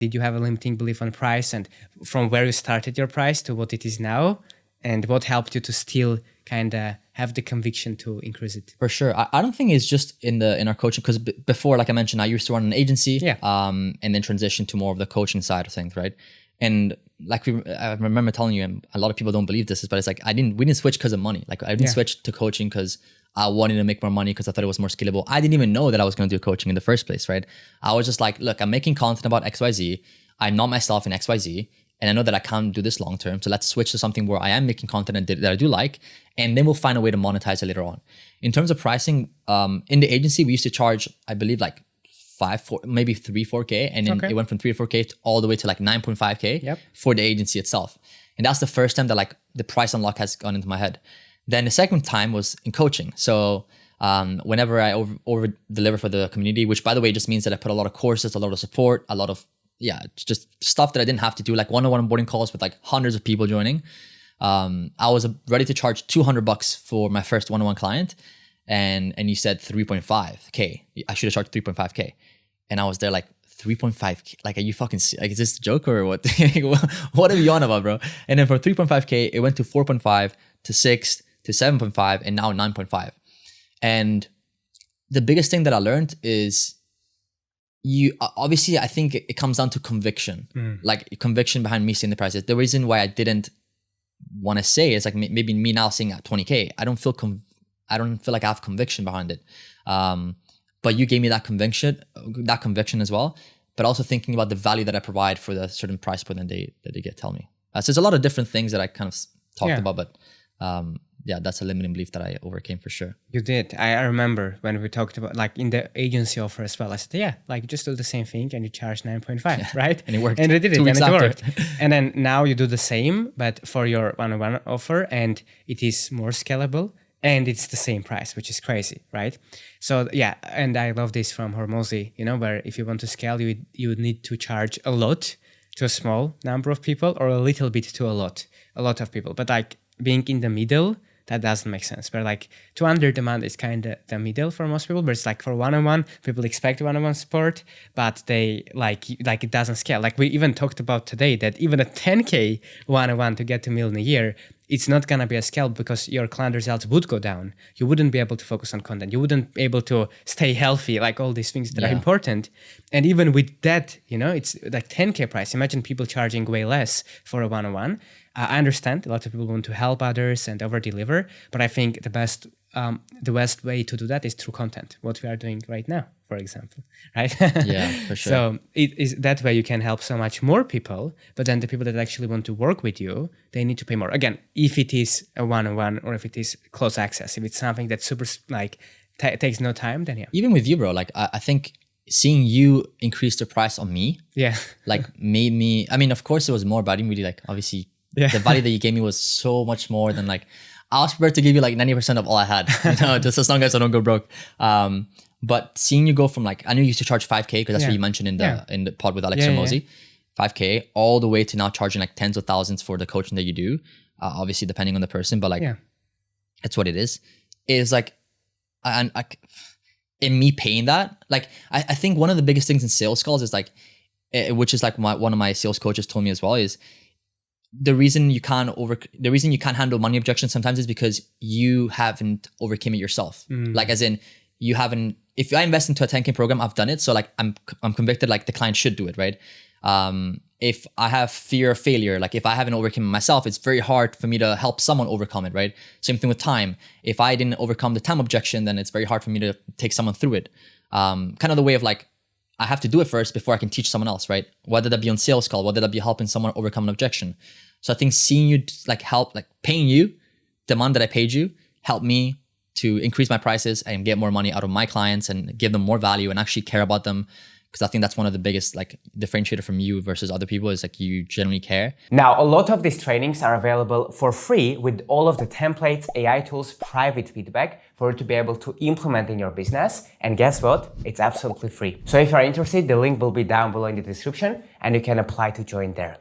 Did you have a limiting belief on price, and from where you started your price to what it is now, and what helped you to still kind of have the conviction to increase it? For sure. I don't think it's just in our coaching, because before, like I mentioned, I used to run an agency, and then transition to more of the coaching side of things, right? And like I remember telling you, and a lot of people don't believe this, but it's like we didn't switch because of money. Like I didn't switch to coaching because I wanted to make more money, because I thought it was more scalable. I didn't even know that I was going to do coaching in the first place, right? I was just like, look, I'm making content about XYZ. I'm not myself in XYZ. And I know that I can't do this long term. So let's switch to something where I am making content that I do like. And then we'll find a way to monetize it later on. In terms of pricing, in the agency, we used to charge, I believe, like 4K. And then it went from 3 to 4K all the way to like 9.5K for the agency itself. And that's the first time that like the price unlock has gone into my head. Then the second time was in coaching. So whenever I over deliver for the community, which by the way just means that I put a lot of courses, a lot of support, a lot of just stuff that I didn't have to do, like one-on-one onboarding calls with like hundreds of people joining. I was ready to charge $200 for my first one-on-one client, and you said 3.5K. I should have charged 3.5K, and I was there like 3.5K. Like, are you fucking like, is this a joke or what? What are you on about, bro? And then from 3.5K, it went to 4.5 to 6 to 7.5, and now 9.5. And the biggest thing that I learned is obviously, I think it comes down to conviction, like conviction behind me seeing the prices. The reason why I didn't want to say is like maybe me now seeing at 20K, I don't feel like I have conviction behind it. But you gave me that conviction as well. But also thinking about the value that I provide for the certain price point that they tell me. So there's a lot of different things that I kind of talked about, but that's a limiting belief that I overcame for sure. You did. I remember when we talked about like in the agency offer as well. I said, like just do the same thing and you charge 9.5, right? And it worked. And we did it, 2 weeks and it after. worked. And then now you do the same, but for your one-on-one offer, and it is more scalable and it's the same price, which is crazy, right? So and I love this from Hormozi, where if you want to scale, you would need to charge a lot to a small number of people, or a little bit to a lot of people. But like being in the middle, that doesn't make sense. But like to under demand is kind of the middle for most people. But it's like for one-on-one, people expect one-on-one support, but they like it doesn't scale. Like we even talked about today that even a 10K one-on-one to get to $1 million a year, it's not gonna be a scale, because your client results would go down. You wouldn't be able to focus on content. You wouldn't be able to stay healthy, like all these things that are important. And even with that, it's like 10K price. Imagine people charging way less for a one-on-one. I understand a lot of people want to help others and over-deliver, but I think the best way to do that is through content, what we are doing right now, for example, right? Yeah, for sure. So it is that way you can help so much more people, but then the people that actually want to work with you, they need to pay more. Again, if it is a one-on-one or if it is close access, if it's something that super takes no time, then Even with you, bro, like I think seeing you increase the price on me, like made me, I mean, of course it was more, but I didn't really like, obviously, the value that you gave me was so much more than like, I was prepared to give you like 90% of all I had, just as long as I don't go broke. But seeing you go from like, I knew you used to charge 5K, because that's what you mentioned in the pod with Alex Hormozi, 5K, all the way to now charging like tens of thousands for the coaching that you do. Obviously depending on the person, but like, that's what it is. It's like, and in me paying that, like, I think one of the biggest things in sales calls is like, which is like one of my sales coaches told me as well, is the reason you can't handle money objections sometimes is because you haven't overcame it yourself. Like as in you haven't, if I invest into a 10K program, I've done it. So like I'm convicted, like the client should do it, right? If I have fear of failure, like if I haven't overcome it myself, it's very hard for me to help someone overcome it, right? Same thing with time. If I didn't overcome the time objection, then it's very hard for me to take someone through it. Kind of the way of like, I have to do it first before I can teach someone else, right? Whether that be on sales call, whether that be helping someone overcome an objection. So I think seeing you like help, like paying you the amount that I paid you, helped me to increase my prices and get more money out of my clients and give them more value and actually care about them. Because I think that's one of the biggest like differentiator from you versus other people is like you genuinely care. Now, a lot of these trainings are available for free with all of the templates, AI tools, private feedback for you to be able to implement in your business. And guess what? It's absolutely free. So if you're interested, the link will be down below in the description and you can apply to join there.